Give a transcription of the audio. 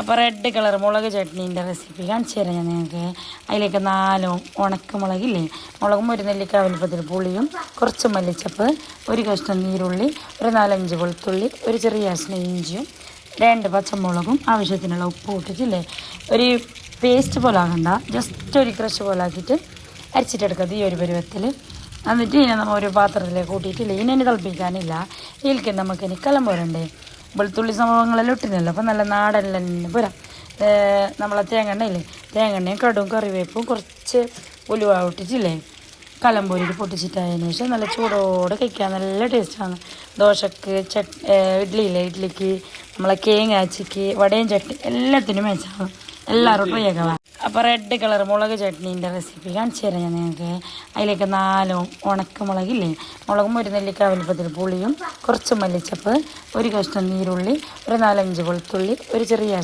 അപ്പോൾ red colour മുളക് ചട്നീൻ്റെ recipe കാണിച്ചു തരാം ഞാൻ നിങ്ങൾക്ക്. അതിലേക്ക് 4 ഉണക്കമുളകില്ലേ, മുളകും ഒരു നെല്ലിക്ക വലുപ്പത്തിൽ പുളിയും കുറച്ച് മല്ലിച്ചപ്പ്, ഒരു കഷ്ണം നീരുള്ളി, ഒരു 4-5 വെളുത്തുള്ളി, ഒരു ചെറിയ കഷ്ണം ഇഞ്ചിയും, 2 പച്ചമുളകും, ആവശ്യത്തിനുള്ള ഉപ്പ് ഇട്ടിട്ടില്ലേ. ഒരു പേസ്റ്റ് പോലെ ആകണ്ട, ജസ്റ്റ് ഒരു ക്രഷ് പോലെ ആക്കിയിട്ട് അരച്ചിട്ടെടുക്കുക ഈ ഒരു പരുവത്തിൽ. എന്നിട്ട് ഇനി നമ്മൾ ഒരു പാത്രത്തിലേക്ക് കൂട്ടിയിട്ടില്ലേ, ഇനി തിളപ്പിക്കാനില്ല. ഇതിലേക്ക് നമുക്കിനി കലം പോരണ്ടേ. വെളുത്തുള്ളി സംഭവങ്ങളെല്ലാം ഇട്ടിരുന്നല്ലോ, അപ്പോൾ നല്ല നാടെല്ലാം പോരാ. നമ്മളെ തേങ്ങണ്ണയില്ലേ, തേങ്ങണ്ണയും കടും കറിവേപ്പും കുറച്ച് ഉലുവ ഇട്ടിട്ടില്ലേ, കലമ്പൂരിട്ട് പൊട്ടിച്ചിട്ടതിന് ശേഷം നല്ല ചൂടോടെ കഴിക്കാൻ നല്ല ടേസ്റ്റാണ്. ദോശക്ക് ഇഡ്ഡലിയില്ലേ, ഇഡ്ഡലിക്ക് നമ്മളെ കേങ്ങാച്ചിക്ക് വടയും ചട്നി എല്ലാത്തിനും മെച്ചാണ്. എല്ലാവരും ട്രൈ ആക്കുക. അപ്പോൾ റെഡ് കളർ മുളക് ചട്നീൻ്റെ റെസിപ്പി കാണിച്ചു തരാം ഞാൻ നിങ്ങൾക്ക്. അതിലേക്ക് 4 ഉണക്കമുളകില്ലേ, മുളകും ഒരു നെല്ലിക്ക വലുപ്പത്തിൽ പുളിയും കുറച്ച് മല്ലിച്ചപ്പ്, ഒരു കഷ്ണം നീരുള്ളി, ഒരു 4-5 വെളുത്തുള്ളി, ഒരു ചെറിയ